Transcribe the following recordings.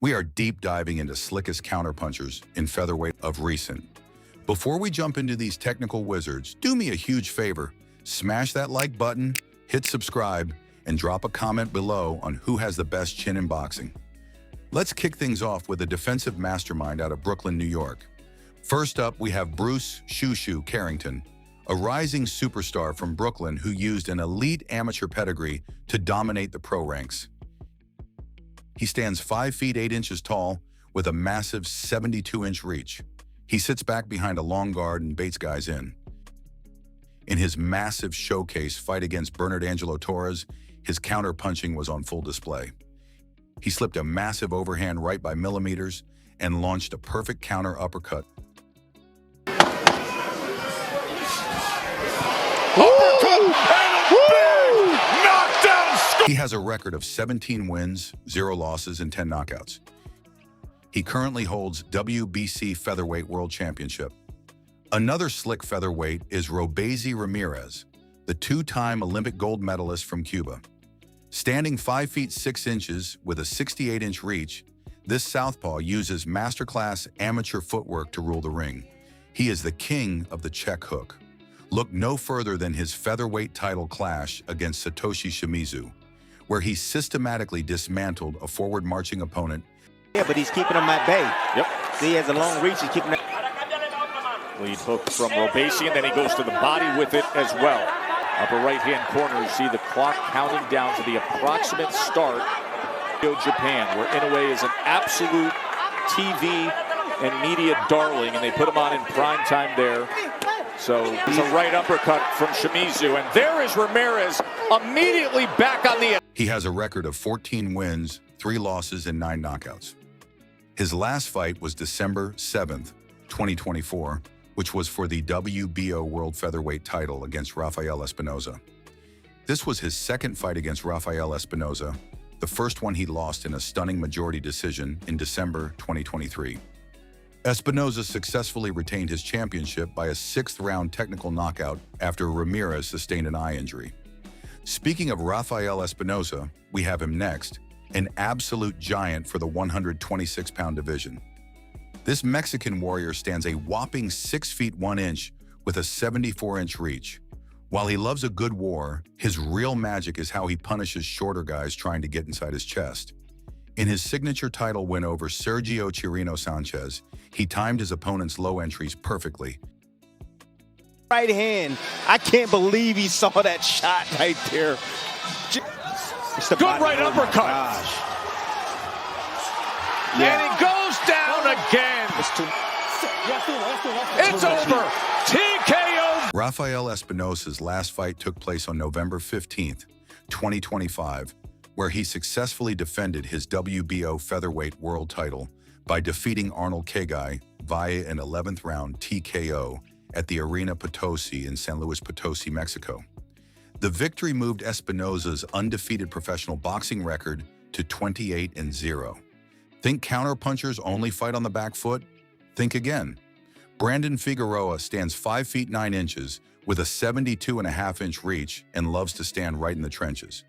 We are deep diving into slickest counterpunchers in featherweight of recent. Before we jump into these technical wizards, do me a huge favor. Smash that like button, hit subscribe, and drop a comment below on who has the best chin in boxing. Let's kick things off with a defensive mastermind out of Brooklyn, New York. First up, we have Bruce "Shoo Shoo" Carrington, a rising superstar from Brooklyn who used an elite amateur pedigree to dominate the pro ranks. He stands 5 feet 8 inches tall with a massive 72-inch reach. He sits back behind a long guard and baits guys in. In his massive showcase fight against Bernard Angelo Torres, his counter-punching was on full display. He slipped a massive overhand right by millimeters and launched a perfect counter uppercut. He has a record of 17 wins, 0 losses, and 10 knockouts. He currently holds WBC Featherweight World Championship. Another slick featherweight is Robeisy Ramirez, the 2-time Olympic gold medalist from Cuba. Standing 5 feet 6 inches with a 68-inch reach, this southpaw uses masterclass amateur footwork to rule the ring. He is the king of the check hook. Look no further than his featherweight title clash against Satoshi Shimizu, where he systematically dismantled a forward-marching opponent. Yeah, but he's keeping him at bay. Yep. See, he has a long reach. He's keeping him. Lead hook from Robeisy, and then he goes to the body with it as well. Upper right-hand corner, you see the clock counting down to the approximate start. Japan, where Inoue is an absolute TV and media darling, and they put him on in prime time there. So it's a right uppercut from Shimizu, and there is Ramirez immediately back on the... He has a record of 14 wins, 3 losses, and 9 knockouts. His last fight was December 7th, 2024, which was for the WBO World Featherweight title against Rafael Espinoza. This was his second fight against Rafael Espinoza, the first one he lost in a stunning majority decision in December 2023. Espinoza successfully retained his championship by a 6th-round technical knockout after Ramirez sustained an eye injury. Speaking of Rafael Espinoza, we have him next, an absolute giant for the 126-pound division. This Mexican warrior stands a whopping 6 feet 1 inch with a 74-inch reach. While he loves a good war, his real magic is how he punishes shorter guys trying to get inside his chest. In his signature title win over Sergio Chirino Sanchez, he timed his opponent's low entries perfectly. Right hand. I can't believe he saw that shot right there. Good right uppercut. Yeah. And he goes down again. It's over. TKO. Rafael Espinoza's last fight took place on November 15th, 2025, where he successfully defended his WBO featherweight world title by defeating Arnold Kegai via an 11th round TKO at the Arena Potosi in San Luis Potosi, Mexico. The victory moved Espinoza's undefeated professional boxing record to 28-0. Think counterpunchers only fight on the back foot? Think again. Brandon Figueroa stands 5 feet 9 inches with a 72.5-inch reach and loves to stand right in the trenches.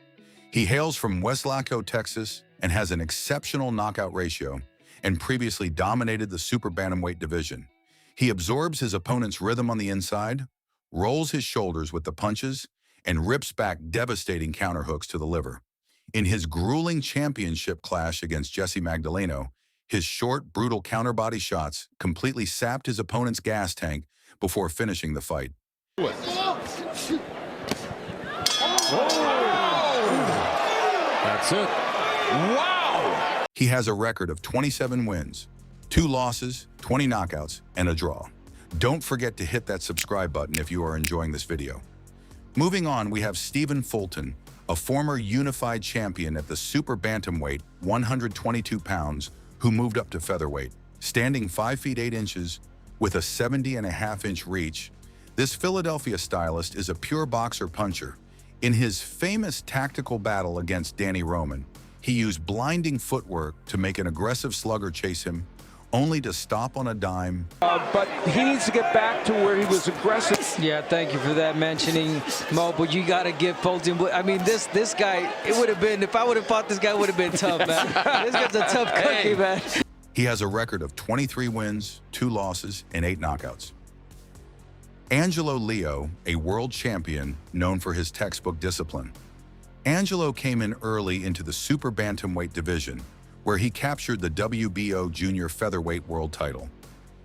He hails from West Laco, Texas, and has an exceptional knockout ratio and previously dominated the super bantamweight division. He absorbs his opponent's rhythm on the inside, rolls his shoulders with the punches, and rips back devastating counterhooks to the liver. In his grueling championship clash against Jesse Magdaleno, his short, brutal counterbody shots completely sapped his opponent's gas tank before finishing the fight. That's it. Wow! He has a record of 27 wins, 2 losses, 20 knockouts, and a draw. Don't forget to hit that subscribe button if you are enjoying this video. Moving on, we have Stephen Fulton, a former unified champion at the super bantamweight, 122 pounds, who moved up to featherweight. Standing 5 feet 8 inches with a 70.5-inch reach, this Philadelphia stylist is a pure boxer puncher. In his famous tactical battle against Danny Roman, he used blinding footwork to make an aggressive slugger chase him, only to stop on a dime. But he needs to get back to where he was aggressive. Yeah, thank you for that mentioning, Mo, but you got to give Fulton. I mean, this guy, it would have been, if I would have fought this guy, it would have been tough, man. This guy's a tough cookie, man. He has a record of 23 wins, 2 losses, and 8 knockouts. Angelo Leo, a world champion known for his textbook discipline. Angelo came in early into the super bantamweight division, where he captured the WBO junior featherweight world title.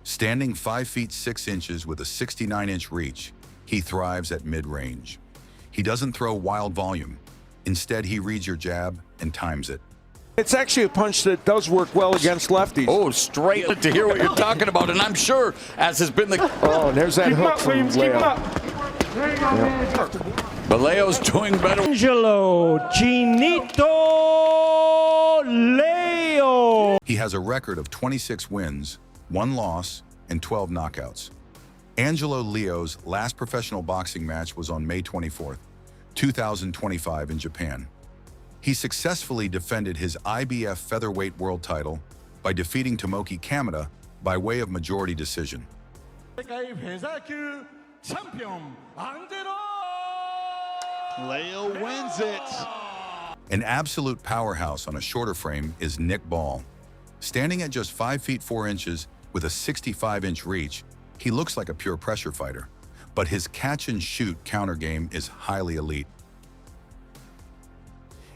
Standing 5 feet 6 inches with a 69-inch reach, he thrives at mid-range. He doesn't throw wild volume. Instead, he reads your jab and times it. It's actually a punch that does work well against lefties. Oh, straight to hear what you're talking about, and I'm sure, as has been the... Oh, there's that hook from Leo. But Leo's doing better. Angelo Chinito Leo. He has a record of 26 wins, 1 loss, and 12 knockouts. Angelo Leo's last professional boxing match was on May 24th, 2025 in Japan. He successfully defended his IBF featherweight world title by defeating Tomoki Kameda by way of majority decision. Leo wins it. An absolute powerhouse on a shorter frame is Nick Ball. Standing at just 5 feet 4 inches with a 65-inch reach, he looks like a pure pressure fighter, but his catch-and-shoot counter game is highly elite.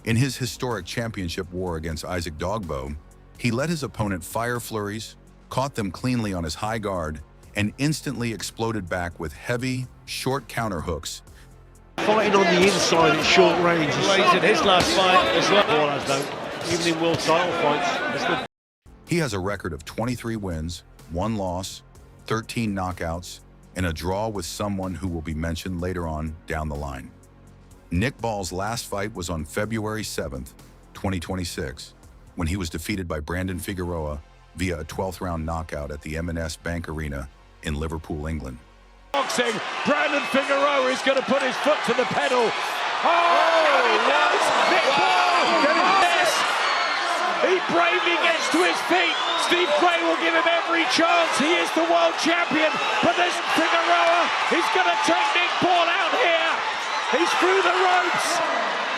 In his historic championship war against Isaac Dogbo, he let his opponent fire flurries, caught them cleanly on his high guard, and instantly exploded back with heavy, short counter hooks. Fighting on the inside at short range. He's in his last fight as well. All has done, even in world title fights. He has a record of 23 wins, 1 loss, 13 knockouts, and a draw with someone who will be mentioned later on down the line. Nick Ball's last fight was on February 7th, 2026, when he was defeated by Brandon Figueroa via a 12th round knockout at the M&S Bank Arena in Liverpool, England. Boxing, Brandon Figueroa is going to put his foot to the pedal. Oh, he does! Nick Ball! Yes! He bravely gets to his feet. Steve Gray will give him every chance. He is the world champion, but this Figueroa is going to take Nick Ball out here. He's through the ropes.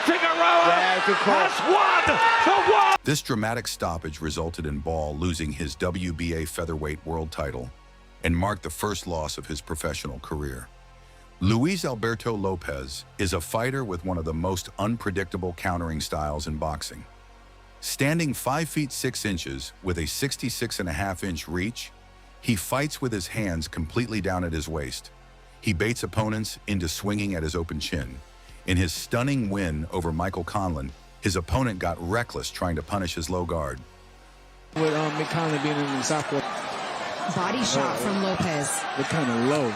Figueroa has won the world. This dramatic stoppage resulted in Ball losing his WBA featherweight world title and marked the first loss of his professional career. Luis Alberto Lopez is a fighter with one of the most unpredictable countering styles in boxing. Standing 5 feet 6 inches with a 66.5-inch reach, he fights with his hands completely down at his waist. He baits opponents into swinging at his open chin. In his stunning win over Michael Conlan, his opponent got reckless trying to punish his low guard. With Mick Conlan being in the southwest. Body shot from Lopez. They're kind of low.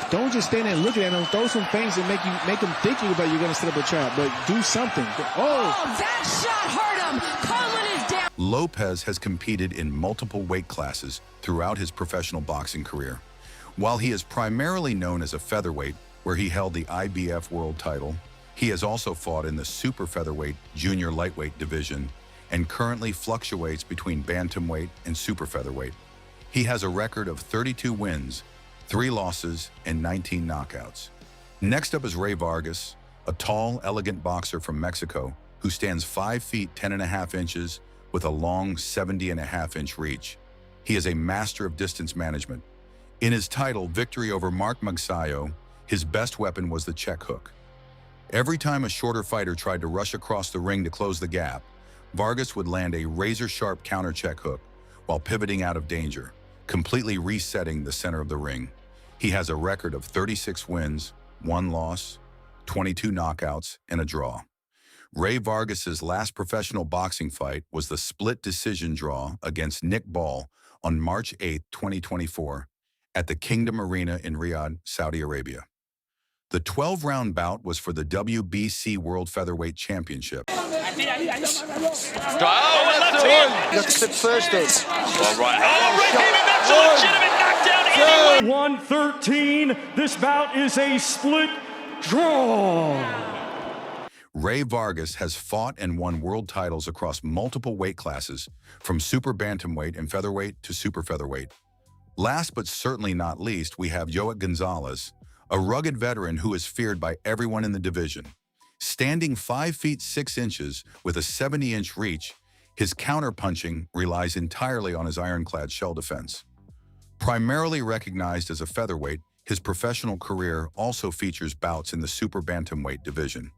Don't just stand there and look at him. Throw some things that make him think you're going to set up a trap, but do something. Oh, that shot hurt him. Conlan is down. Lopez has competed in multiple weight classes throughout his professional boxing career. While he is primarily known as a featherweight, where he held the IBF world title, he has also fought in the super featherweight junior lightweight division and currently fluctuates between bantamweight and super featherweight. He has a record of 32 wins, 3 losses, and 19 knockouts. Next up is Ray Vargas, a tall, elegant boxer from Mexico who stands 5 feet 10.5 inches with a long 70.5-inch reach. He is a master of distance management. In his title victory over Mark Magsayo, his best weapon was the check hook. Every time a shorter fighter tried to rush across the ring to close the gap, Vargas would land a razor-sharp counter check hook while pivoting out of danger, completely resetting the center of the ring. He has a record of 36 wins, 1 loss, 22 knockouts, and a draw. Ray Vargas's last professional boxing fight was the split decision draw against Nick Ball on March 8, 2024, at the Kingdom Arena in Riyadh, Saudi Arabia. The 12-round bout was for the WBC World Featherweight Championship. You got to slip first then. All right. Oh, right hand, and that's a legitimate knockdown anyway. 113. This bout is a split draw. Ray Vargas has fought and won world titles across multiple weight classes, from super bantamweight and featherweight to super featherweight. Last but certainly not least, we have Joet Gonzalez, a rugged veteran who is feared by everyone in the division. Standing 5 feet 6 inches with a 70-inch reach, his counterpunching relies entirely on his ironclad shell defense. Primarily recognized as a featherweight, his professional career also features bouts in the super bantamweight division.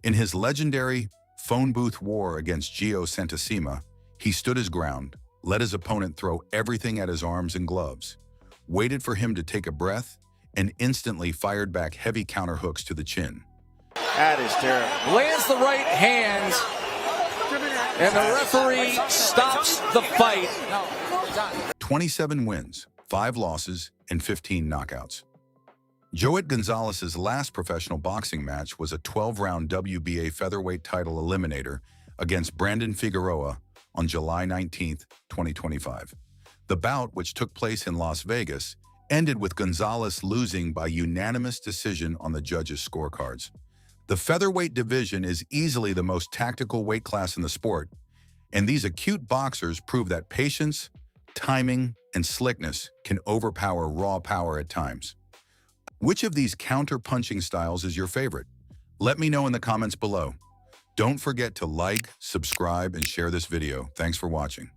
In his legendary phone booth war against Gio Santacima, he stood his ground, let his opponent throw everything at his arms and gloves, waited for him to take a breath, and instantly fired back heavy counterhooks to the chin. That is terrible. Lands the right hand, and the referee stops the fight. 27 wins, 5 losses, and 15 knockouts. Joet Gonzalez's last professional boxing match was a 12-round WBA featherweight title eliminator against Brandon Figueroa on July 19, 2025. The bout, which took place in Las Vegas, ended with Gonzalez losing by unanimous decision on the judges' scorecards. The featherweight division is easily the most tactical weight class in the sport, and these acute boxers prove that patience, timing, and slickness can overpower raw power at times. Which of these counter-punching styles is your favorite? Let me know in the comments below. Don't forget to like, subscribe, and share this video. Thanks for watching.